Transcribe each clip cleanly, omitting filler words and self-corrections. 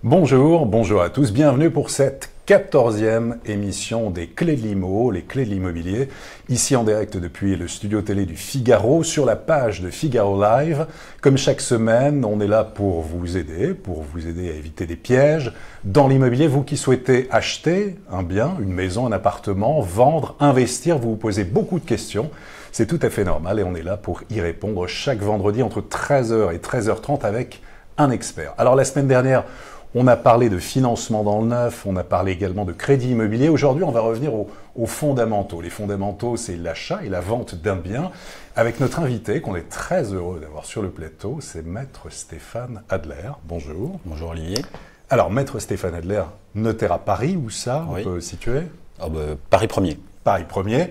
Bonjour à tous, bienvenue pour cette 14e émission des Clés de l'Immo, les clés de l'immobilier, ici en direct depuis le studio télé du Figaro, sur la page de Figaro Live. Comme chaque semaine, on est là pour vous aider à éviter des pièges. Dans l'immobilier, vous qui souhaitez acheter un bien, une maison, un appartement, vendre, investir, vous vous posez beaucoup de questions. C'est tout à fait normal et on est là pour y répondre chaque vendredi entre 13h et 13h30 avec un expert. Alors la semaine dernière, on a parlé de financement dans le neuf, on a parlé également de crédit immobilier. Aujourd'hui, on va revenir aux fondamentaux. Les fondamentaux, c'est l'achat et la vente d'un bien. Avec notre invité, qu'on est très heureux d'avoir sur le plateau, c'est Maître Stéphane Adler. Bonjour. Bonjour Olivier. Alors, Maître Stéphane Adler, notaire à Paris, où ça, on peut situer? Paris 1er. Paris 1er.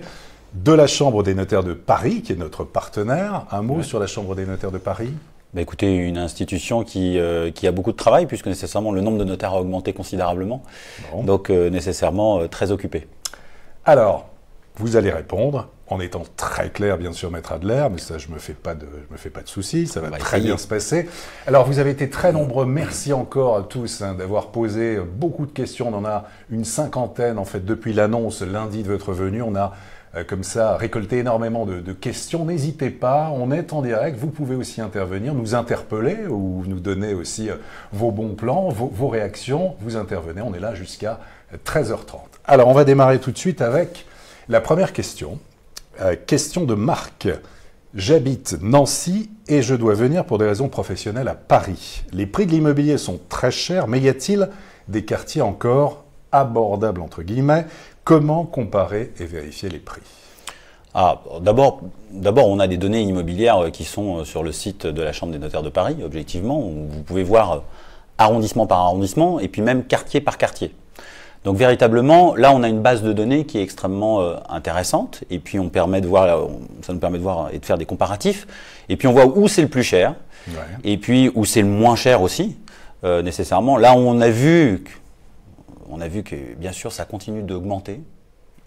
De la Chambre des notaires de Paris, qui est notre partenaire. Un mot sur la Chambre des notaires de Paris? Écoutez, une institution qui a beaucoup de travail, puisque nécessairement le nombre de notaires a augmenté considérablement, donc nécessairement très occupé. Alors, vous allez répondre, en étant très clair, bien sûr, Maître Adler, mais ça, je me fais pas de soucis, ça va très bien se passer. Alors, vous avez été très nombreux, merci encore à tous d'avoir posé beaucoup de questions. On en a une cinquantaine, en fait, depuis l'annonce lundi de votre venue. On a comme ça, récolter énormément de questions. N'hésitez pas, on est en direct, vous pouvez aussi intervenir, nous interpeller ou nous donner aussi vos bons plans, vos réactions, vous intervenez, on est là jusqu'à 13h30. Alors, on va démarrer tout de suite avec la première question. Question de Marc. J'habite Nancy et je dois venir pour des raisons professionnelles à Paris. Les prix de l'immobilier sont très chers, mais y a-t-il des quartiers encore abordables, entre guillemets? Comment comparer et vérifier les prix? D'abord, on a des données immobilières qui sont sur le site de la Chambre des notaires de Paris, objectivement, où vous pouvez voir arrondissement par arrondissement et puis même quartier par quartier. Donc véritablement, là, on a une base de données qui est extrêmement intéressante et puis ça nous permet de voir et de faire des comparatifs. Et puis on voit où c'est le plus cher et puis où c'est le moins cher aussi, nécessairement. Là, on a vu que, bien sûr, ça continue d'augmenter,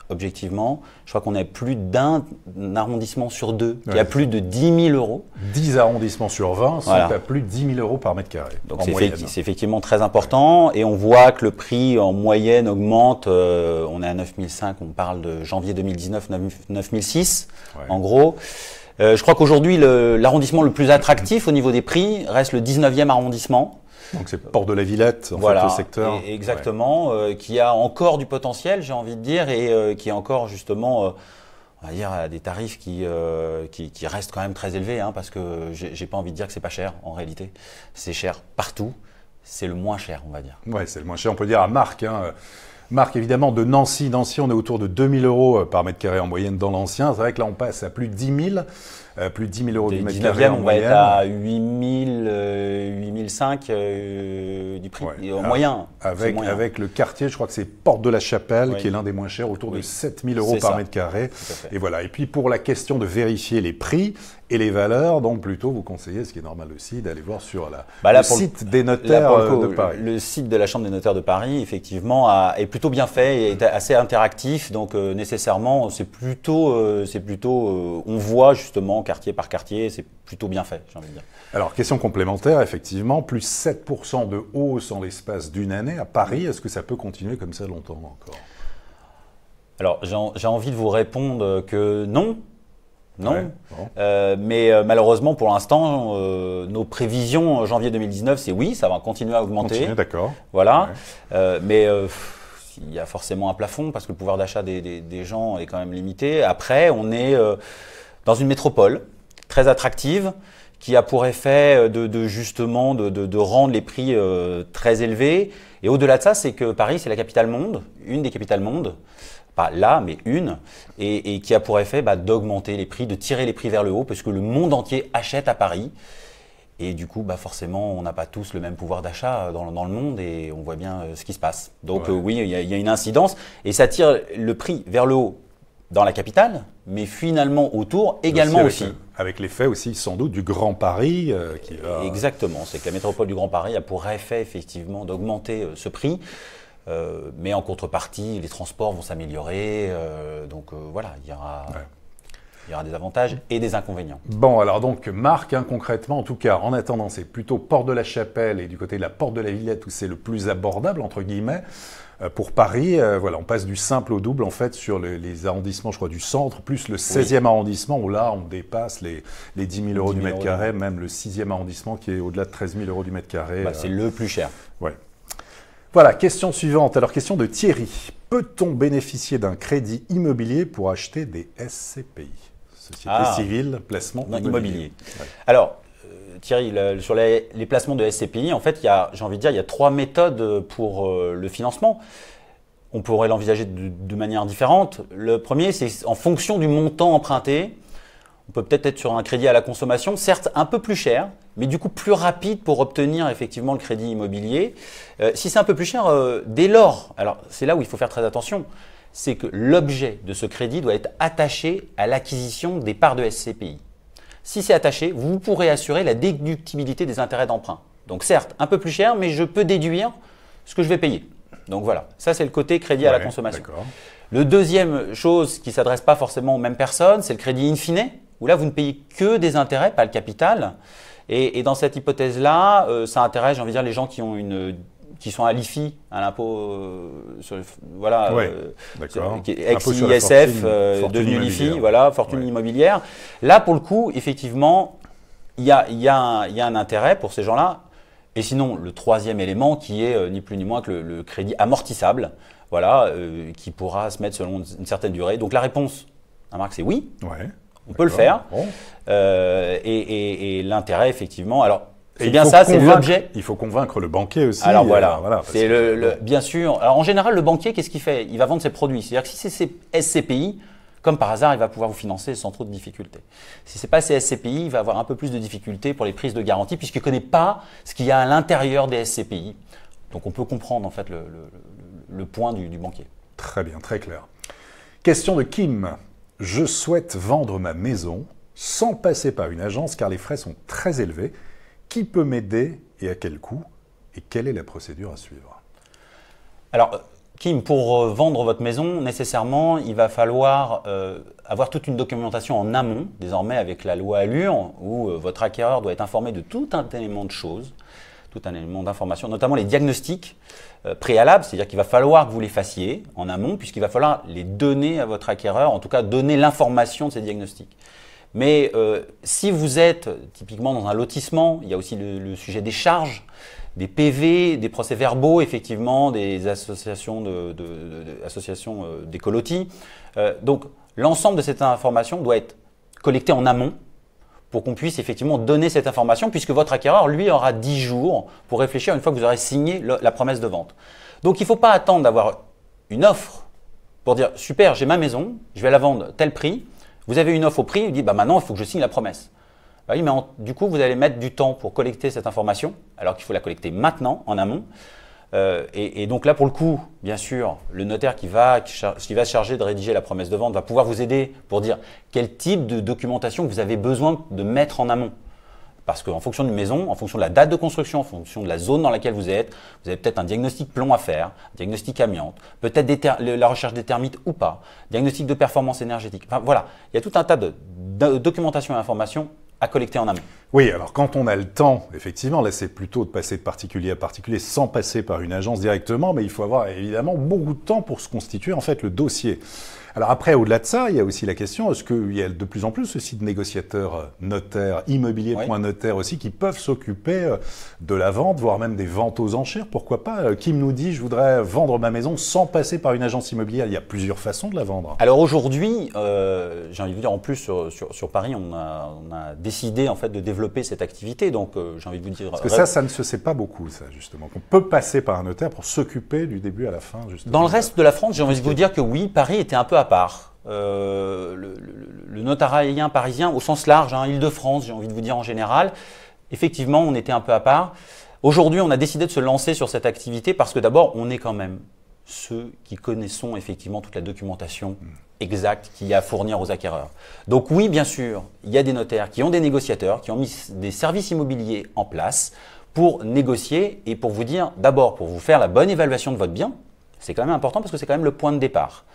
objectivement. Je crois qu'on a plus d'un arrondissement sur deux qui a plus de 10 000 euros. 10 arrondissements sur 20 sont à plus de 10 000 euros par mètre carré. Donc c'est effectivement très important. Et on voit que le prix en moyenne augmente. On est à 9 500, on parle de janvier 2019, 9 600 en gros. Je crois qu'aujourd'hui, l'arrondissement le plus attractif au niveau des prix reste le 19e arrondissement. Donc c'est Port de la Villette, en fait, le secteur. Exactement, qui a encore du potentiel, j'ai envie de dire, et qui est encore justement, on va dire, à des tarifs qui restent quand même très élevés, parce que j'ai pas envie de dire que c'est pas cher, en réalité. C'est cher partout, c'est le moins cher, on va dire. Oui, c'est le moins cher, on peut dire à Marc. Marc, évidemment, de Nancy. Nancy, on est autour de 2 000 euros par mètre carré en moyenne dans l'ancien. C'est vrai que là, on passe à plus de 10 000. Plus de 10 000 euros du mètre carré en moyenne. On va être à 8 500 du prix en moyen. Avec le quartier, je crois que c'est Porte de la Chapelle, qui est l'un des moins chers, autour de 7 000 euros par mètre carré. Et voilà. Et puis pour la question de vérifier les prix et les valeurs, donc plutôt vous conseillez, ce qui est normal aussi, d'aller voir sur le site des notaires de Paris. Le site de la Chambre des notaires de Paris, effectivement, est plutôt bien fait et est assez interactif. Donc nécessairement, c'est plutôt, on voit justement quartier par quartier, c'est plutôt bien fait, j'ai envie de dire. Alors, question complémentaire, effectivement, plus 7% de hausse en l'espace d'une année à Paris. Est-ce que ça peut continuer comme ça longtemps encore? Alors, j'ai envie de vous répondre que non. Mais malheureusement, pour l'instant, nos prévisions en janvier 2019, c'est oui, ça va continuer à augmenter. D'accord. Voilà. Mais il y a forcément un plafond parce que le pouvoir d'achat des gens est quand même limité. Après, on est dans une métropole très attractive qui a pour effet de rendre les prix très élevés. Et au-delà de ça, c'est que Paris, c'est la capitale monde, une des capitales monde. Pas là, mais une, et qui a pour effet d'augmenter les prix, de tirer les prix vers le haut, parce que le monde entier achète à Paris. Et du coup, forcément, on n'a pas tous le même pouvoir d'achat dans le monde et on voit bien ce qui se passe. Donc oui, il y a une incidence et ça tire le prix vers le haut dans la capitale, mais finalement autour également aussi. Avec l'effet aussi sans doute du Grand Paris qui va... Exactement, c'est que la métropole du Grand Paris a pour effet effectivement d'augmenter ce prix, mais en contrepartie, les transports vont s'améliorer, donc voilà, il y aura des avantages et des inconvénients. Bon, alors donc Marc, concrètement, en tout cas, en attendant, c'est plutôt Porte de la Chapelle et du côté de la Porte de la Villette où c'est le plus abordable, entre guillemets. Pour Paris, voilà, on passe du simple au double en fait sur les arrondissements, je crois, du centre, plus le 16e arrondissement où là, on dépasse les 10 000 euros du mètre carré, même le 6e arrondissement qui est au-delà de 13 000 euros du mètre carré. C'est le plus cher. Ouais. Voilà, question suivante. Alors, question de Thierry. Peut-on bénéficier d'un crédit immobilier pour acheter des SCPI? Société civile, placement immobilier. Ouais. Alors, Thierry, sur les placements de SCPI, en fait, j'ai envie de dire, il y a 3 méthodes pour le financement. On pourrait l'envisager de manière différente. Le premier, c'est en fonction du montant emprunté. On peut peut-être être sur un crédit à la consommation, certes un peu plus cher, mais du coup plus rapide pour obtenir effectivement le crédit immobilier. Si c'est un peu plus cher, dès lors, alors c'est là où il faut faire très attention, c'est que l'objet de ce crédit doit être attaché à l'acquisition des parts de SCPI. Si c'est attaché, vous pourrez assurer la déductibilité des intérêts d'emprunt. Donc certes, un peu plus cher, mais je peux déduire ce que je vais payer. Donc voilà, ça c'est le côté crédit à la consommation. Le deuxième chose qui ne s'adresse pas forcément aux mêmes personnes, c'est le crédit in fine, où là vous ne payez que des intérêts, pas le capital. Et dans cette hypothèse-là, ça intéresse, j'ai envie de dire, les gens qui sont à l'IFI, à l'impôt, voilà, ex-ISF, devenu l'IFI, voilà, fortune immobilière. Là, pour le coup, effectivement, il y a un intérêt pour ces gens-là. Et sinon, le troisième élément qui est ni plus ni moins que le crédit amortissable, voilà, qui pourra se mettre selon une certaine durée. Donc la réponse, Marc, c'est oui. Ouais, on peut le faire. Bon. Et l'intérêt, effectivement, alors c'est bien ça, c'est l'objet. Il faut convaincre le banquier aussi. Alors voilà, c'est bien sûr. Alors en général, le banquier, qu'est-ce qu'il fait? Il va vendre ses produits. C'est-à-dire que si c'est ses SCPI, comme par hasard, il va pouvoir vous financer sans trop de difficultés. Si ce n'est pas ces SCPI, il va avoir un peu plus de difficultés pour les prises de garantie puisqu'il ne connaît pas ce qu'il y a à l'intérieur des SCPI. Donc on peut comprendre en fait le point du banquier. Très bien, très clair. Question de Kim. Je souhaite vendre ma maison sans passer par une agence car les frais sont très élevés. Qui peut m'aider et à quel coût? Et quelle est la procédure à suivre? Alors, Kim, pour vendre votre maison, nécessairement, il va falloir avoir toute une documentation en amont, désormais avec la loi Allure, où votre acquéreur doit être informé de tout un élément de choses, tout un élément d'information, notamment les diagnostics préalables, c'est-à-dire qu'il va falloir que vous les fassiez en amont, puisqu'il va falloir les donner à votre acquéreur, en tout cas donner l'information de ces diagnostics. Mais si vous êtes typiquement dans un lotissement, il y a aussi le sujet des charges, des PV, des procès-verbaux, effectivement, des associations d'écolotis. Donc, l'ensemble de cette information doit être collectée en amont pour qu'on puisse effectivement donner cette information, puisque votre acquéreur, lui, aura 10 jours pour réfléchir une fois que vous aurez signé la promesse de vente. Donc, il ne faut pas attendre d'avoir une offre pour dire « Super, j'ai ma maison, je vais la vendre tel prix ». Vous avez une offre au prix, vous dites bah maintenant il faut que je signe la promesse. Bah oui, mais du coup vous allez mettre du temps pour collecter cette information, alors qu'il faut la collecter maintenant, en amont. Et donc là pour le coup, bien sûr, le notaire qui va se charger de rédiger la promesse de vente va pouvoir vous aider pour dire quel type de documentation vous avez besoin de mettre en amont. Parce qu'en fonction d'une maison, en fonction de la date de construction, en fonction de la zone dans laquelle vous avez peut-être un diagnostic plomb à faire, un diagnostic amiante, peut-être la recherche des termites ou pas, diagnostic de performance énergétique. Enfin voilà, il y a tout un tas de documentation et d'informations à collecter en amont. Oui, alors quand on a le temps, effectivement, là c'est plutôt de passer de particulier à particulier sans passer par une agence directement, mais il faut avoir évidemment beaucoup de temps pour se constituer en fait le dossier. Alors après, au-delà de ça, il y a aussi la question, est-ce qu'il y a de plus en plus aussi de négociateurs notaires, immobilier.notaire aussi, qui peuvent s'occuper de la vente, voire même des ventes aux enchères, pourquoi pas? Kim nous dit, je voudrais vendre ma maison sans passer par une agence immobilière. Il y a plusieurs façons de la vendre. Alors aujourd'hui, j'ai envie de dire, en plus sur Paris, on a décidé en fait de développer cette activité, donc j'ai envie de vous dire… Parce que ça ne se sait pas beaucoup, ça justement, qu'on peut passer par un notaire pour s'occuper du début à la fin. Justement. Dans le reste de la France, j'ai envie de vous dire que oui, Paris était un peu à part. Le notariat parisien au sens large, Île-de-France, j'ai envie de vous dire en général, effectivement on était un peu à part. Aujourd'hui on a décidé de se lancer sur cette activité parce que d'abord on est quand même ceux qui connaissons effectivement toute la documentation exact qu'il y a à fournir aux acquéreurs. Donc oui, bien sûr, il y a des notaires qui ont des négociateurs, qui ont mis des services immobiliers en place pour négocier et pour vous dire, d'abord, pour vous faire la bonne évaluation de votre bien. C'est quand même important parce que c'est quand même le point de départ.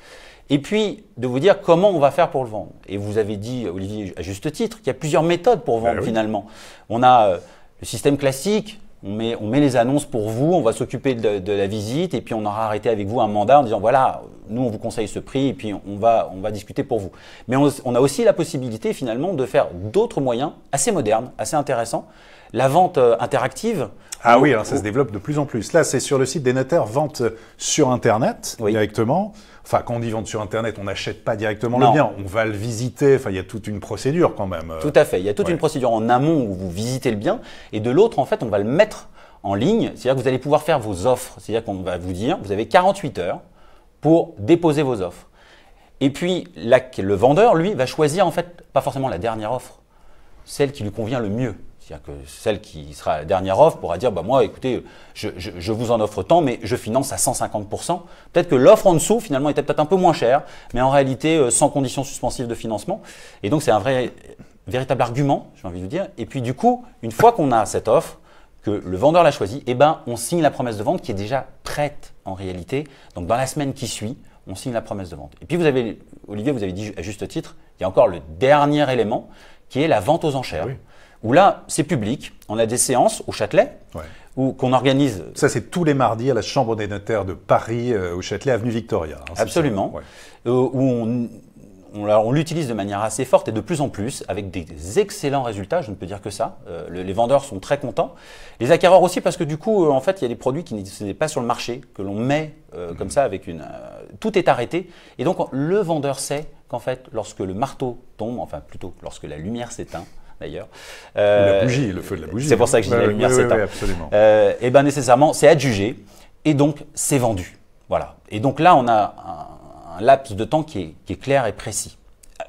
Et puis, de vous dire comment on va faire pour le vendre. Et vous avez dit, Olivier, à juste titre, qu'il y a plusieurs méthodes pour vendre finalement. On a le système classique, on met les annonces pour vous, on va s'occuper de la visite et puis on aura arrêté avec vous un mandat en disant voilà, nous on vous conseille ce prix et puis on va discuter pour vous. Mais on a aussi la possibilité finalement de faire d'autres moyens assez modernes, assez intéressants. La vente interactive. Ah oui, alors ça se développe de plus en plus. Là, c'est sur le site des notaires, vente sur Internet directement. Enfin, quand on dit vente sur Internet, on n'achète pas directement le bien, on va le visiter. Enfin, il y a toute une procédure quand même. Tout à fait. Il y a toute une procédure en amont où vous visitez le bien et de l'autre, en fait, on va le mettre en ligne. C'est-à-dire que vous allez pouvoir faire vos offres. C'est-à-dire qu'on va vous dire, vous avez 48 heures pour déposer vos offres. Et puis, le vendeur, lui, va choisir en fait pas forcément la dernière offre, celle qui lui convient le mieux. C'est-à-dire que celle qui sera la dernière offre pourra dire, bah moi, écoutez, je vous en offre tant, mais je finance à 150%. Peut-être que l'offre en dessous, finalement, était peut-être un peu moins chère, mais en réalité, sans condition suspensive de financement. Et donc, c'est un véritable argument, j'ai envie de vous dire. Et puis, du coup, une fois qu'on a cette offre, que le vendeur l'a choisie, eh ben, on signe la promesse de vente qui est déjà prête en réalité. Donc, dans la semaine qui suit, on signe la promesse de vente. Et puis, Olivier, vous avez dit à juste titre, il y a encore le dernier élément qui est la vente aux enchères. Oui. Où là, c'est public. On a des séances au Châtelet qu'on organise. Ça, c'est tous les mardis à la Chambre des notaires de Paris, au Châtelet, avenue Victoria. Hein, absolument. Où on l'utilise de manière assez forte et de plus en plus, avec des excellents résultats, je ne peux dire que ça. Les vendeurs sont très contents. Les acquéreurs aussi, parce que du coup, en fait, il y a des produits qui n'étaient pas sur le marché, que l'on met comme ça avec tout est arrêté. Et donc, le vendeur sait qu'en fait, lorsque le marteau tombe, enfin plutôt lorsque la lumière s'éteint, d'ailleurs. La bougie, le feu de la bougie. C'est pour ça que je dis la lumière s'éteint. Oui, absolument. Et bien nécessairement, c'est adjugé et donc c'est vendu. Voilà. Et donc là, on a un laps de temps qui est clair et précis.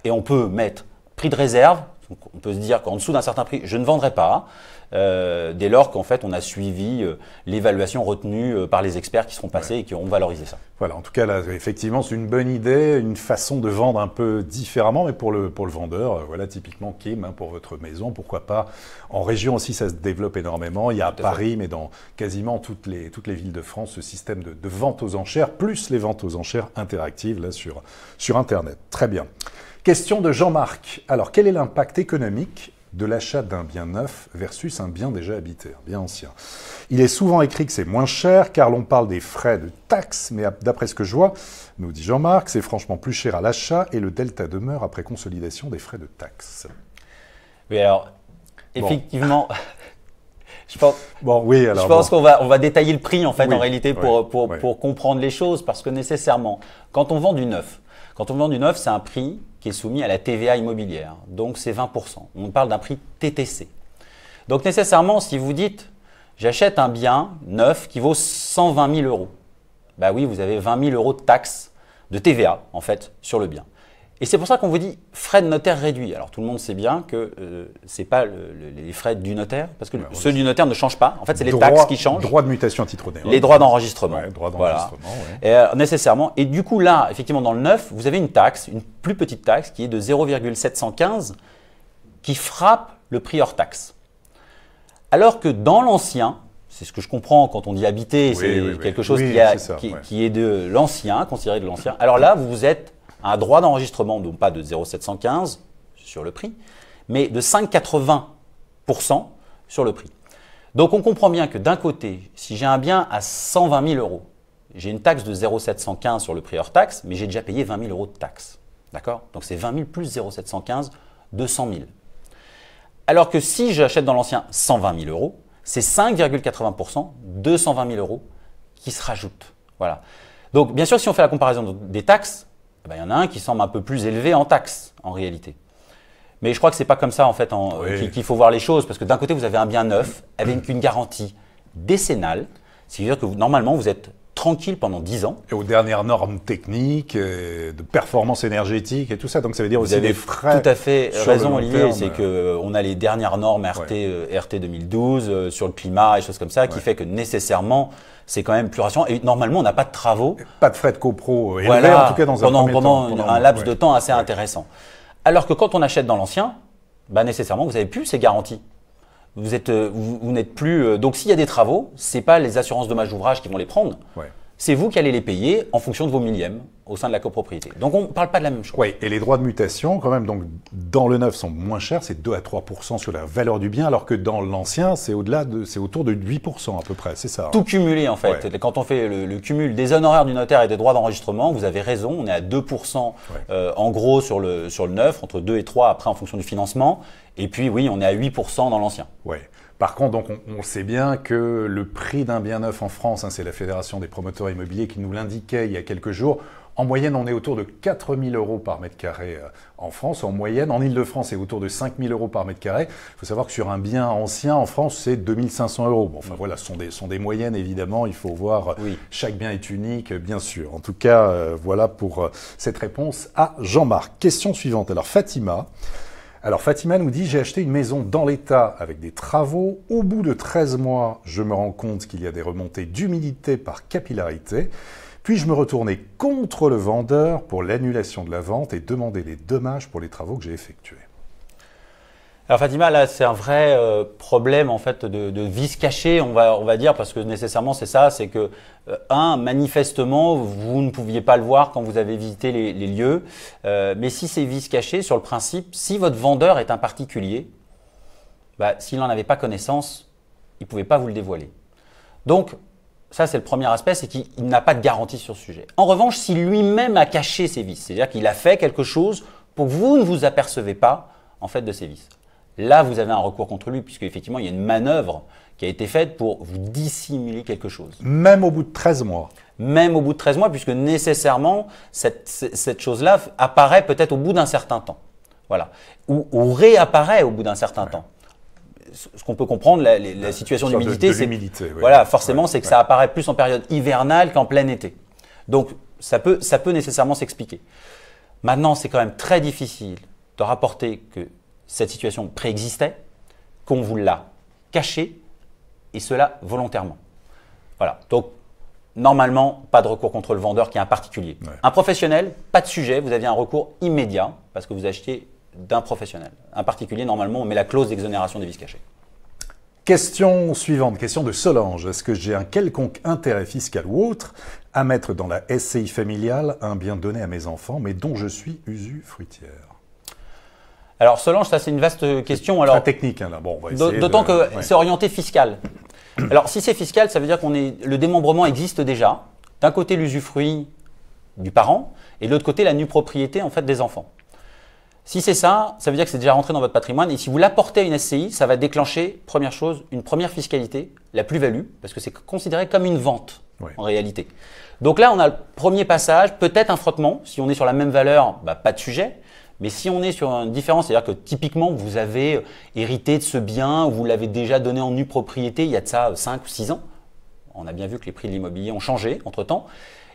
Et on peut mettre prix de réserve. Donc on peut se dire qu'en dessous d'un certain prix, je ne vendrai pas. Dès lors qu'en fait, on a suivi l'évaluation retenue par les experts qui seront passés et qui auront valorisé ça. Voilà, en tout cas, là, effectivement, c'est une bonne idée, une façon de vendre un peu différemment, mais pour le vendeur, voilà, typiquement Kim, hein, pour votre maison, pourquoi pas. En région aussi, ça se développe énormément. Il y a à Paris, mais dans quasiment toutes les villes de France, ce système de vente aux enchères, plus les ventes aux enchères interactives là, sur Internet. Très bien. Question de Jean-Marc. Alors, quel est l'impact économique de l'achat d'un bien neuf versus un bien déjà habité, un bien ancien? Il est souvent écrit que c'est moins cher car l'on parle des frais de taxes, mais d'après ce que je vois, nous dit Jean-Marc, c'est franchement plus cher à l'achat et le delta demeure après consolidation des frais de taxes. Oui, alors, effectivement, je pense qu'on va détailler le prix en fait en réalité pour comprendre les choses parce que nécessairement, quand on vend du neuf, c'est un prix qui est soumis à la TVA immobilière. Donc, c'est 20%. On parle d'un prix TTC. Donc, nécessairement, si vous dites, j'achète un bien neuf qui vaut 120 000 euros. Bah oui, vous avez 20 000 euros de taxes de TVA, en fait, sur le bien. Et c'est pour ça qu'on vous dit frais de notaire réduits. Alors, tout le monde sait bien que ce n'est pas les frais du notaire, parce que ceux du notaire ne changent pas. En fait, c'est les taxes qui changent. Droit de mutation à titre onéreux. Les droits d'enregistrement. Ouais, droits d'enregistrement, voilà. Nécessairement. Et du coup, là, effectivement, dans le neuf, vous avez une taxe, une plus petite taxe, qui est de 0,715, qui frappe le prix hors taxe. Alors que dans l'ancien, c'est ce que je comprends quand on dit habiter, c'est quelque chose qui est de l'ancien, considéré de l'ancien. Alors là, vous êtes un droit d'enregistrement, donc pas de 0,715 sur le prix, mais de 5,80% sur le prix. Donc on comprend bien que d'un côté, si j'ai un bien à 120 000 euros, j'ai une taxe de 0,715 sur le prix hors taxe, mais j'ai déjà payé 20 000 euros de taxe. D'accord? Donc c'est 20 000 plus 0,715, 200 000. Alors que si j'achète dans l'ancien 120 000 euros, c'est 5,80%, 220 000 euros qui se rajoutent. Voilà. Donc bien sûr, si on fait la comparaison des taxes, il y en a un qui semble un peu plus élevé en taxes, en réalité. Mais je crois que ce n'est pas comme ça en fait, qu'il faut voir les choses, parce que d'un côté, vous avez un bien neuf avec une garantie décennale, c'est-à-dire que normalement, vous êtes tranquille pendant 10 ans. Et aux dernières normes techniques, de performance énergétique et tout ça. Donc ça veut dire Vous aussi avez des frais. tout à fait raison, Olivier. C'est que qu'on a les dernières normes RT 2012 sur le climat et choses comme ça, qui fait que nécessairement, c'est quand même plus rassurant. Et normalement, on n'a pas de travaux. Pas de frais de copro élevés, Voilà, en tout cas dans pendant un laps de temps assez intéressant. Alors que quand on achète dans l'ancien, bah nécessairement, vous n'avez plus ces garanties. Vous n'êtes plus. Donc, s'il y a des travaux, c'est pas les assurances dommages d'ouvrage qui vont les prendre. Ouais. C'est vous qui allez les payer en fonction de vos millièmes au sein de la copropriété. Donc, on ne parle pas de la même chose. Oui, et les droits de mutation, quand même, donc, dans le neuf, sont moins chers, c'est 2 à 3% sur la valeur du bien, alors que dans l'ancien, c'est autour de 8% à peu près, c'est ça. Tout cumulé, en fait. Ouais. Quand on fait le cumul des honoraires du notaire et des droits d'enregistrement, vous avez raison, on est à 2% en gros sur le neuf, entre 2 et 3 après en fonction du financement. Et puis, oui, on est à 8% dans l'ancien. Oui. Par contre, donc, on sait bien que le prix d'un bien neuf en France, c'est la Fédération des promoteurs immobiliers qui nous l'indiquait il y a quelques jours, en moyenne, on est autour de 4 000 € par mètre carré en France. En moyenne, en Ile-de-France, c'est autour de 5 000 € par mètre carré. Il faut savoir que sur un bien ancien en France, c'est 2 500 €. Bon, enfin voilà, ce sont des moyennes, évidemment. Il faut voir, chaque bien est unique, bien sûr. En tout cas, voilà pour cette réponse à Jean-Marc. Question suivante. Alors, Fatima nous dit « J'ai acheté une maison dans l'état avec des travaux. Au bout de 13 mois, je me rends compte qu'il y a des remontées d'humidité par capillarité. Puis je me retournais contre le vendeur pour l'annulation de la vente et demander des dommages pour les travaux que j'ai effectués. » Alors Fatima, là, c'est un vrai problème en fait de vice caché, on va dire, parce que nécessairement c'est ça, c'est que manifestement, vous ne pouviez pas le voir quand vous avez visité les lieux, mais si c'est vice caché, sur le principe, si votre vendeur est un particulier, bah, s'il n'en avait pas connaissance, il ne pouvait pas vous le dévoiler. Donc, ça c'est le premier aspect, c'est qu'il n'a pas de garantie sur ce sujet. En revanche, si lui-même a caché ses vices, c'est-à-dire qu'il a fait quelque chose pour que vous ne vous apercevez pas en fait de ses vices. Là, vous avez un recours contre lui, puisque effectivement, il y a une manœuvre qui a été faite pour vous dissimuler quelque chose. Même au bout de 13 mois. Même au bout de 13 mois, puisque nécessairement, cette chose-là apparaît peut-être au bout d'un certain temps. Voilà. Ou réapparaît au bout d'un certain temps. Ce qu'on peut comprendre, la situation d'humidité, c'est voilà, forcément, c'est que ça apparaît plus en période hivernale qu'en plein été. Donc, ça peut nécessairement s'expliquer. Maintenant, c'est quand même très difficile de rapporter que cette situation préexistait, qu'on vous l'a cachée, et cela volontairement. Voilà. Donc, normalement, pas de recours contre le vendeur qui est un particulier. Ouais. Un professionnel, pas de sujet, vous aviez un recours immédiat parce que vous achetez d'un professionnel. Un particulier, normalement, on met la clause d'exonération des vices cachés. Question suivante, question de Solange. Est-ce que j'ai un quelconque intérêt fiscal ou autre à mettre dans la SCI familiale un bien donné à mes enfants, mais dont je suis usufruitière? Alors Solange, ça c'est une vaste question. Très technique, hein, là. Bon, d'autant que c'est orienté fiscal. Alors si c'est fiscal, ça veut dire le démembrement existe déjà. D'un côté l'usufruit du parent et de l'autre côté la nue propriété en fait des enfants. Si c'est ça, ça veut dire que c'est déjà rentré dans votre patrimoine et si vous l'apportez à une SCI, ça va déclencher, première chose, une première fiscalité, la plus-value, parce que c'est considéré comme une vente en réalité. Donc là, on a le premier passage, peut-être un frottement. Si on est sur la même valeur, bah, pas de sujet. Mais si on est sur une différence, c'est-à-dire que typiquement, vous avez hérité de ce bien, vous l'avez déjà donné en nue propriété il y a de ça 5 ou 6 ans. On a bien vu que les prix de l'immobilier ont changé entre-temps.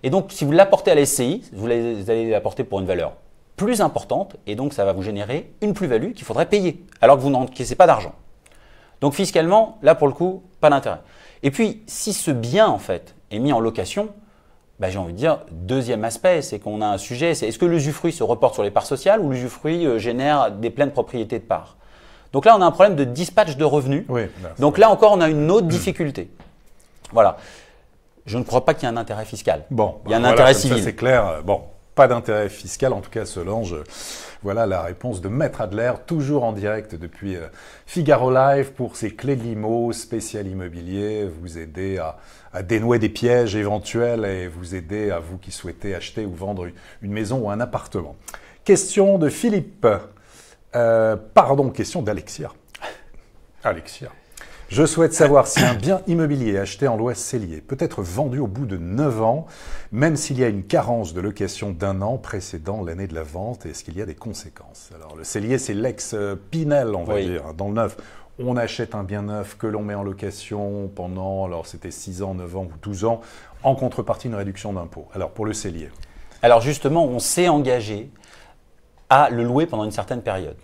Et donc, si vous l'apportez à la SCI, vous allez l'apporter pour une valeur plus importante et donc ça va vous générer une plus-value qu'il faudrait payer alors que vous n'encaissez pas d'argent. Donc fiscalement, là pour le coup, pas d'intérêt. Et puis, si ce bien en fait est mis en location, bah, j'ai envie de dire, deuxième aspect, c'est qu'on a un sujet, c'est est-ce que l'usufruit se reporte sur les parts sociales ou l'usufruit génère des pleines propriétés de parts? Donc là, on a un problème de dispatch de revenus. Oui, donc là encore, on a une autre difficulté. Voilà. Je ne crois pas qu'il y ait un intérêt fiscal. Bon, il y a un intérêt civil. Ça, c'est clair. Bon, pas d'intérêt fiscal, en tout cas, Solange. Voilà la réponse de Maître Adler, toujours en direct depuis Figaro Live pour ses clés de l'IMO, spécial immobilier, vous aider à dénouer des pièges éventuels et vous aider à vous qui souhaitez acheter ou vendre une maison ou un appartement. Question de Philippe. Question d'Alexia. Alexia. Je souhaite savoir si un bien immobilier acheté en loi Cellier peut être vendu au bout de 9 ans, même s'il y a une carence de location d'1 an précédant l'année de la vente, et est-ce qu'il y a des conséquences? Alors le Cellier, c'est l'ex-Pinel, on va dire, dans le neuf. on achète un bien neuf que l'on met en location pendant, alors c'était 6 ans, 9 ans ou 12 ans, en contrepartie d'une réduction d'impôt. Alors pour le cellier. Alors justement, on s'est engagé à le louer pendant une certaine période.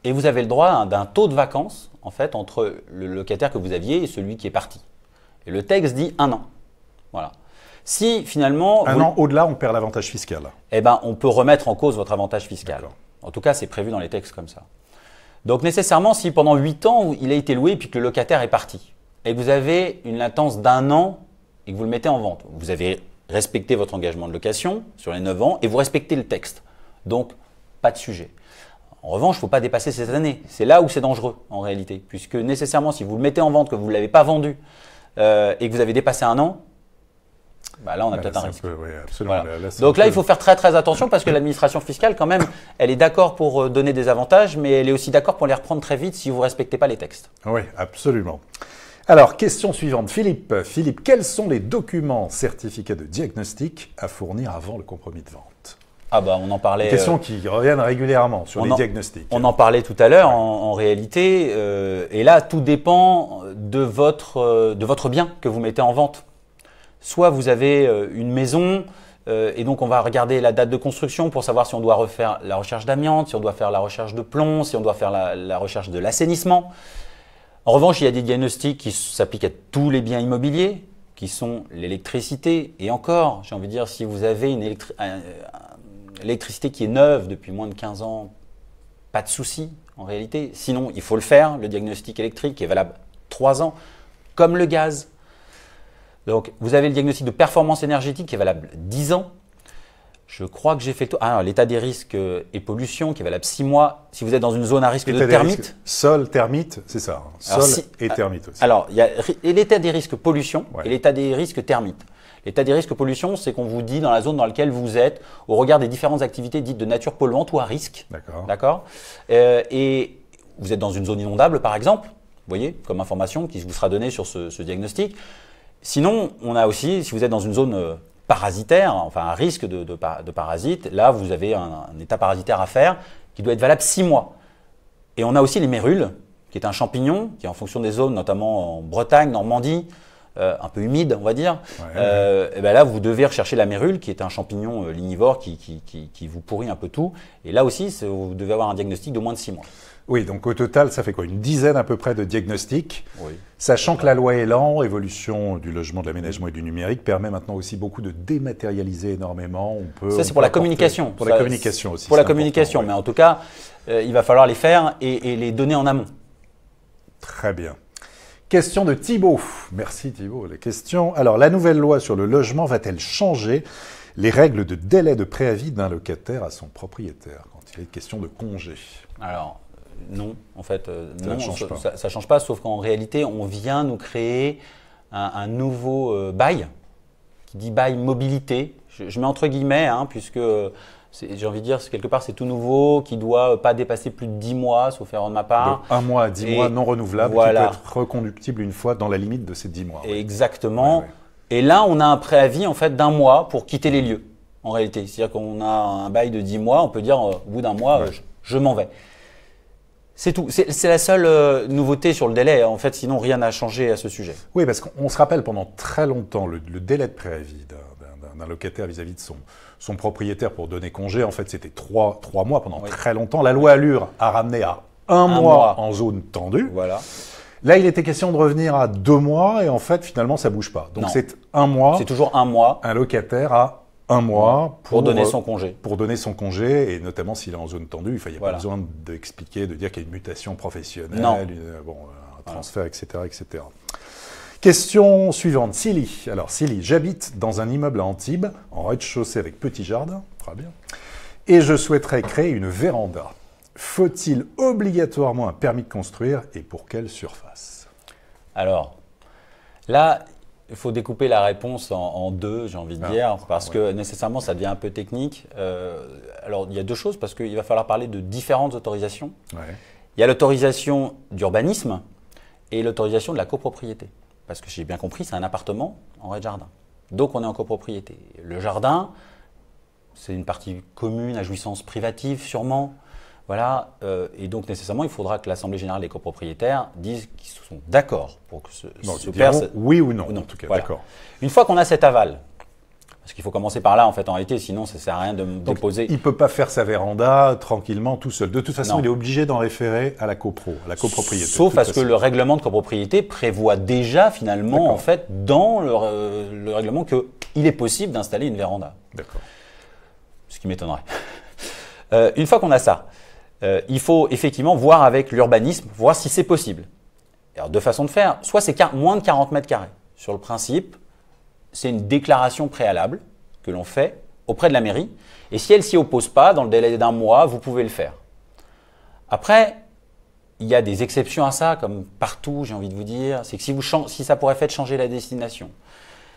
Et vous avez le droit d'un taux de vacances, en fait, entre le locataire que vous aviez et celui qui est parti. Et le texte dit 1 an. Voilà. Si finalement… Un an au-delà, on perd l'avantage fiscal. Eh bien, on peut remettre en cause votre avantage fiscal. En tout cas, c'est prévu dans les textes comme ça. Donc nécessairement, si pendant 8 ans, il a été loué et puis que le locataire est parti, et que vous avez une latence d'1 an et que vous le mettez en vente, vous avez respecté votre engagement de location sur les 9 ans et vous respectez le texte. Donc, pas de sujet. En revanche, il ne faut pas dépasser cette année. C'est là où c'est dangereux en réalité, puisque nécessairement, si vous le mettez en vente, que vous ne l'avez pas vendu et que vous avez dépassé 1 an, bah là, on a peut-être un risque. Oui, absolument. Voilà. Donc là, il faut faire très très attention parce que l'administration fiscale, quand même, elle est d'accord pour donner des avantages, mais elle est aussi d'accord pour les reprendre très vite si vous ne respectez pas les textes. Oui, absolument. Alors, question suivante. Philippe, quels sont les documents, certificats de diagnostic à fournir avant le compromis de vente? Ah bah on en parlait. Des questions qui reviennent régulièrement sur les diagnostics. On en parlait tout à l'heure en réalité. Et là, tout dépend de votre bien que vous mettez en vente. Soit vous avez une maison et donc on va regarder la date de construction pour savoir si on doit refaire la recherche d'amiante, si on doit faire la recherche de plomb, si on doit faire la recherche de l'assainissement. En revanche, il y a des diagnostics qui s'appliquent à tous les biens immobiliers, qui sont l'électricité. Et encore, j'ai envie de dire, si vous avez une l'électricité qui est neuve depuis moins de 15 ans, pas de souci en réalité. Sinon, il faut le faire, le diagnostic électrique qui est valable 3 ans, comme le gaz. Donc, vous avez le diagnostic de performance énergétique qui est valable 10 ans. Je crois que j'ai fait le tour. Ah, l'état des risques et pollution qui est valable 6 mois. Si vous êtes dans une zone à risque de termites. Sol, termites, c'est ça. Sol et termites aussi. Alors, il y a l'état des risques pollution et l'état des risques termites. L'état des risques pollution, c'est qu'on vous dit dans la zone dans laquelle vous êtes, au regard des différentes activités dites de nature polluante ou à risque. D'accord. Et vous êtes dans une zone inondable, par exemple, vous voyez, comme information qui vous sera donnée sur ce diagnostic. Sinon, on a aussi, si vous êtes dans une zone parasitaire, enfin à risque de parasites, là, vous avez un état parasitaire à faire qui doit être valable 6 mois. Et on a aussi les mérules, qui est un champignon qui, en fonction des zones, notamment en Bretagne, Normandie, un peu humide, on va dire, et ben là, vous devez rechercher la mérule, qui est un champignon lignivore qui vous pourrit un peu tout. Et là aussi, vous devez avoir un diagnostic de moins de 6 mois. Oui, donc au total, ça fait quoi? Une dizaine à peu près de diagnostics. Oui. Sachant que la loi Elan, évolution du logement, de l'aménagement et du numérique, permet maintenant aussi beaucoup de dématérialiser énormément. Ça, c'est pour la communication. Pour la communication aussi. Pour la communication, mais en tout cas, il va falloir les faire et les donner en amont. Très bien. Question de Thibault. Merci Thibault. Les questions. Alors, la nouvelle loi sur le logement va-t-elle changer les règles de délai de préavis d'un locataire à son propriétaire quand il est question de congé? Alors, non, en fait, ça ne change pas, sauf qu'en réalité, on vient nous créer un nouveau bail, qui dit bail mobilité. Je mets entre guillemets, puisque j'ai envie de dire, quelque part, c'est tout nouveau, qui ne doit pas dépasser plus de 10 mois, sauf erreur de ma part. De 1 mois à 10 mois non renouvelable, voilà, qui peut être reconductible une fois dans la limite de ces 10 mois. Exactement. Et là, on a un préavis en fait d'1 mois pour quitter les lieux, en réalité. C'est-à-dire qu'on a un bail de 10 mois, on peut dire au bout d'1 mois, je m'en vais. C'est tout. C'est la seule nouveauté sur le délai. En fait, sinon, rien n'a changé à ce sujet. Oui, parce qu'on se rappelle pendant très longtemps, le délai de préavis d'un locataire vis-à-vis de son propriétaire pour donner congé, en fait, c'était 3 mois pendant très longtemps. La loi Allure a ramené à 1 mois en zone tendue. Voilà. Là, il était question de revenir à 2 mois et en fait, finalement, ça ne bouge pas. Donc, c'est 1 mois. C'est toujours 1 mois. Un locataire a 1 mois pour donner son congé. Pour donner son congé, et notamment s'il est en zone tendue, il n'y a pas besoin d'expliquer, de dire qu'il y a une mutation professionnelle, un transfert, etc., etc. Question suivante, Silly. Alors Silly, j'habite dans un immeuble à Antibes, en rez-de-chaussée avec petit jardin, très bien, et je souhaiterais créer une véranda. Faut-il obligatoirement un permis de construire et pour quelle surface? Alors, là, il faut découper la réponse en deux, j'ai envie de dire, parce que nécessairement, ça devient un peu technique. Alors, il y a 2 choses, parce qu'il va falloir parler de différentes autorisations. Il y a l'autorisation d'urbanisme et l'autorisation de la copropriété. Parce que j'ai bien compris, c'est un appartement en rez-de-jardin. Donc, on est en copropriété. Le jardin, c'est une partie commune à jouissance privative, sûrement. Voilà, et donc nécessairement, il faudra que l'Assemblée générale des copropriétaires dise qu'ils sont d'accord pour que oui ou non, en tout cas, voilà. d'accord. Une fois qu'on a cet aval, parce qu'il faut commencer par là, en fait, en réalité, sinon ça ne sert à rien de déposer. Il ne peut pas faire sa véranda tranquillement tout seul. De toute façon, Non. il est obligé d'en référer à la copropriété. Sauf à ce que le règlement de copropriété prévoit déjà, finalement, en fait, dans le règlement, qu'il est possible d'installer une véranda. D'accord. Ce qui m'étonnerait. Une fois qu'on a ça, il faut effectivement voir avec l'urbanisme, voir si c'est possible. Alors, deux façons de faire. Soit c'est moins de 40 mètres carrés. Sur le principe, c'est une déclaration préalable que l'on fait auprès de la mairie. Et si elle ne s'y oppose pas, dans le délai d'1 mois, vous pouvez le faire. Après, il y a des exceptions à ça, comme partout, j'ai envie de vous dire. C'est que si ça pourrait faire changer la destination,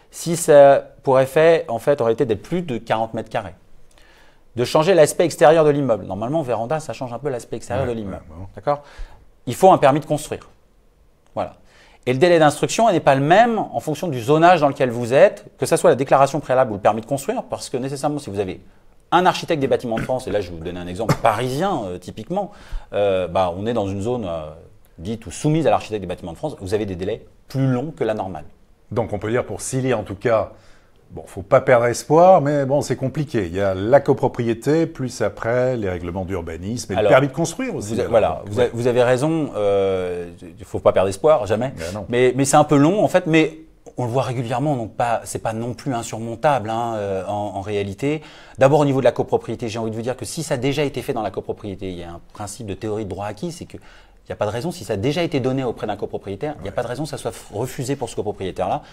si ça pourrait faire, en fait, aurait été d'être plus de 40 mètres carrés, de changer l'aspect extérieur de l'immeuble. Normalement, véranda, ça change un peu l'aspect extérieur de l'immeuble. Ouais, bon. D'accord ? Il faut un permis de construire. Voilà. Et le délai d'instruction n'est pas le même en fonction du zonage dans lequel vous êtes, que ce soit la déclaration préalable ou le permis de construire, parce que nécessairement, si vous avez un architecte des bâtiments de France, et là je vais vous donner un exemple parisien typiquement, on est dans une zone dite ou soumise à l'architecte des bâtiments de France, vous avez des délais plus longs que la normale. Donc on peut dire pour Silly en tout cas, bon, faut pas perdre espoir, mais bon, c'est compliqué. Il y a la copropriété, plus après les règlements d'urbanisme et le permis de construire aussi. Vous avez raison, il faut pas perdre espoir, jamais. Mais c'est un peu long en fait, mais on le voit régulièrement, donc c'est pas non plus insurmontable en réalité. D'abord au niveau de la copropriété, j'ai envie de vous dire que si ça a déjà été fait dans la copropriété, il y a un principe de théorie de droit acquis, c'est que il n'y a pas de raison, si ça a déjà été donné auprès d'un copropriétaire, il n'y a pas de raison que ça soit refusé pour ce copropriétaire-là.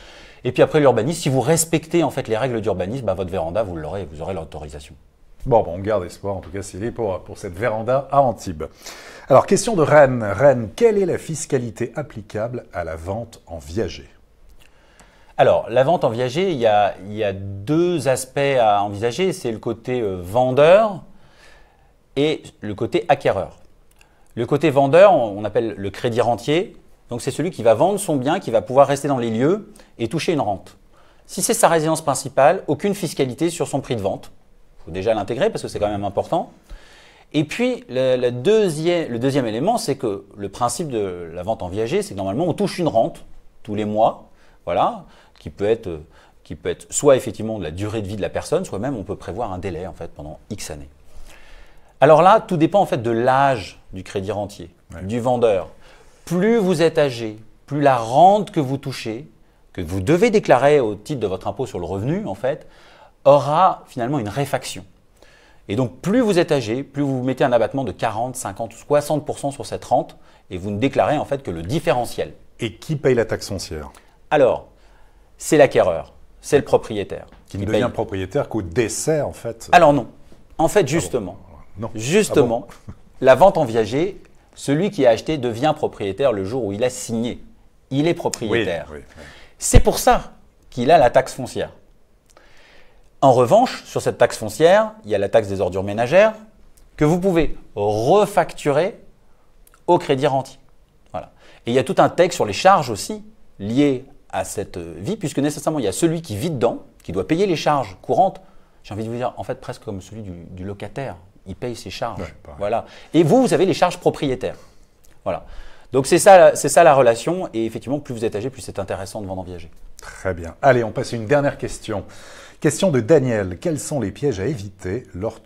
Et puis après l'urbanisme, si vous respectez en fait les règles d'urbanisme, votre véranda, vous l'aurez, vous aurez l'autorisation. Bon, on garde espoir, en tout cas, Silly, pour cette véranda à Antibes. Alors, question de Rennes. Rennes, quelle est la fiscalité applicable à la vente en viager ? Alors, la vente en viager, il y a deux aspects à envisager. C'est le côté vendeur et le côté acquéreur. Le côté vendeur, on appelle le crédit rentier. Donc, c'est celui qui va vendre son bien, qui va pouvoir rester dans les lieux et toucher une rente. Si c'est sa résidence principale, aucune fiscalité sur son prix de vente. Il faut déjà l'intégrer parce que c'est quand même important. Et puis, le deuxième élément, c'est que le principe de la vente en viager, c'est que normalement, on touche une rente tous les mois, voilà, qui peut être soit effectivement de la durée de vie de la personne, soit même on peut prévoir un délai en fait pendant X années. Alors là, tout dépend en fait de l'âge du crédit rentier, du vendeur. Plus vous êtes âgé, plus la rente que vous touchez, que vous devez déclarer au titre de votre impôt sur le revenu en fait, aura finalement une réfaction. Et donc plus vous êtes âgé, plus vous mettez un abattement de 40, 50 ou 60% sur cette rente et vous ne déclarez en fait que le différentiel. Et qui paye la taxe foncière ? Alors, c'est l'acquéreur, c'est le propriétaire. Qui ne devient propriétaire qu'au décès en fait. Alors non. En fait, justement, la vente en viager, celui qui a acheté devient propriétaire le jour où il a signé. Il est propriétaire. Oui. C'est pour ça qu'il a la taxe foncière. En revanche, sur cette taxe foncière, il y a la taxe des ordures ménagères que vous pouvez refacturer au crédit rentier. Voilà. Et il y a tout un texte sur les charges aussi liées à cette vie, puisque nécessairement il y a celui qui vit dedans, qui doit payer les charges courantes. J'ai envie de vous dire, en fait, presque comme celui du locataire. Il paye ses charges. Voilà. Et vous avez les charges propriétaires. Voilà. Donc c'est ça la relation. Et effectivement, plus vous êtes âgé, plus c'est intéressant de vendre en viager. Très bien. Allez, on passe à une dernière question. Question de Daniel. Quels sont les pièges à éviter lors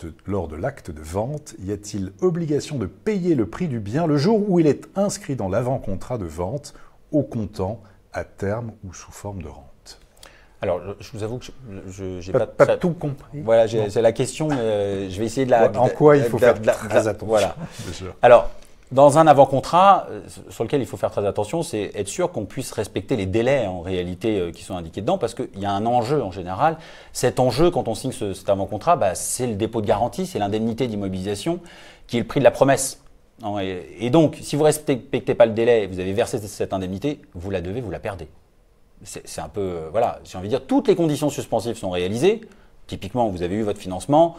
de l'acte de vente ? Y a-t-il obligation de payer le prix du bien le jour où il est inscrit dans l'avant-contrat de vente, au comptant, à terme ou sous forme de rente ? Alors, je vous avoue que je n'ai pas tout compris. Voilà, c'est la question. Je vais essayer de la. En quoi il faut faire très attention. Voilà. Alors, dans un avant-contrat, sur lequel il faut faire très attention, c'est être sûr qu'on puisse respecter les délais en réalité qui sont indiqués dedans, parce qu'il y a un enjeu en général. Cet enjeu, quand on signe cet avant-contrat, c'est le dépôt de garantie, c'est l'indemnité d'immobilisation, qui est le prix de la promesse. Et donc, si vous ne respectez pas le délai, vous avez versé cette indemnité, vous la devez, vous la perdez. C'est un peu, voilà, j'ai envie de dire, toutes les conditions suspensives sont réalisées. Typiquement, vous avez eu votre financement,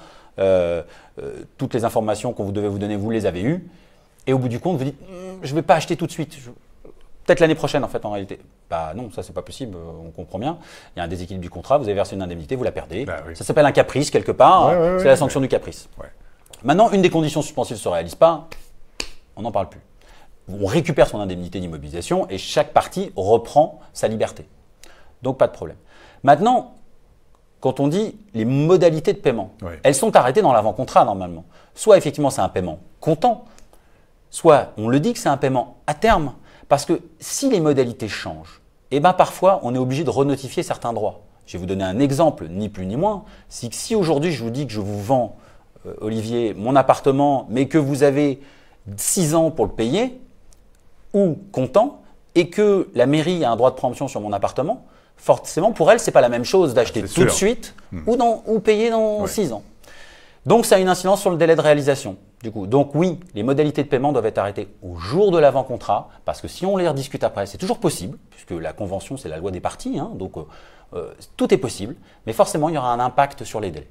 toutes les informations qu'on devait vous donner, vous les avez eues. Et au bout du compte, vous dites, je ne vais pas acheter tout de suite. Peut-être l'année prochaine, en fait, en réalité. Non, ça, c'est pas possible, on comprend bien. Il y a un déséquilibre du contrat, vous avez versé une indemnité, vous la perdez. Ça s'appelle un caprice, quelque part. C'est la sanction du caprice. Maintenant, une des conditions suspensives ne se réalise pas, on n'en parle plus. On récupère son indemnité d'immobilisation et chaque partie reprend sa liberté. Donc pas de problème. Maintenant, quand on dit les modalités de paiement, elles sont arrêtées dans l'avant-contrat normalement. Soit effectivement c'est un paiement comptant, soit on le dit que c'est un paiement à terme, parce que si les modalités changent, eh ben parfois on est obligé de renotifier certains droits. Je vais vous donner un exemple, ni plus ni moins. Si aujourd'hui je vous dis que je vous vends, Olivier, mon appartement, mais que vous avez 6 ans pour le payer, ou comptant, et que la mairie a un droit de préemption sur mon appartement, forcément pour elle, ce n'est pas la même chose d'acheter tout de suite ou payer dans 6 ans. Donc ça a une incidence sur le délai de réalisation. Du coup. Donc oui, les modalités de paiement doivent être arrêtées au jour de l'avant-contrat, parce que si on les rediscute après, c'est toujours possible, puisque la convention c'est la loi des parties, hein, donc tout est possible, mais forcément il y aura un impact sur les délais.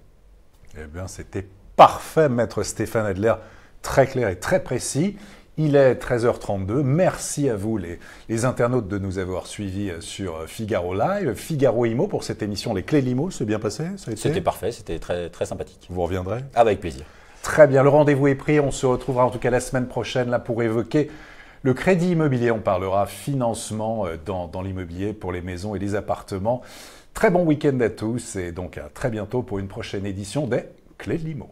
Eh bien c'était parfait, maître Stéphane Adler, très clair et très précis. Il est 13h32. Merci à vous, les internautes, de nous avoir suivis sur Figaro Live. Figaro Imo pour cette émission Les Clés de l'Imo. C'est bien passé? C'était parfait, c'était très, très sympathique. Vous reviendrez? Avec plaisir. Très bien, le rendez-vous est pris. On se retrouvera en tout cas la semaine prochaine là pour évoquer le crédit immobilier. On parlera financement dans l'immobilier pour les maisons et les appartements. Très bon week-end à tous et donc à très bientôt pour une prochaine édition des Clés de l'Imo.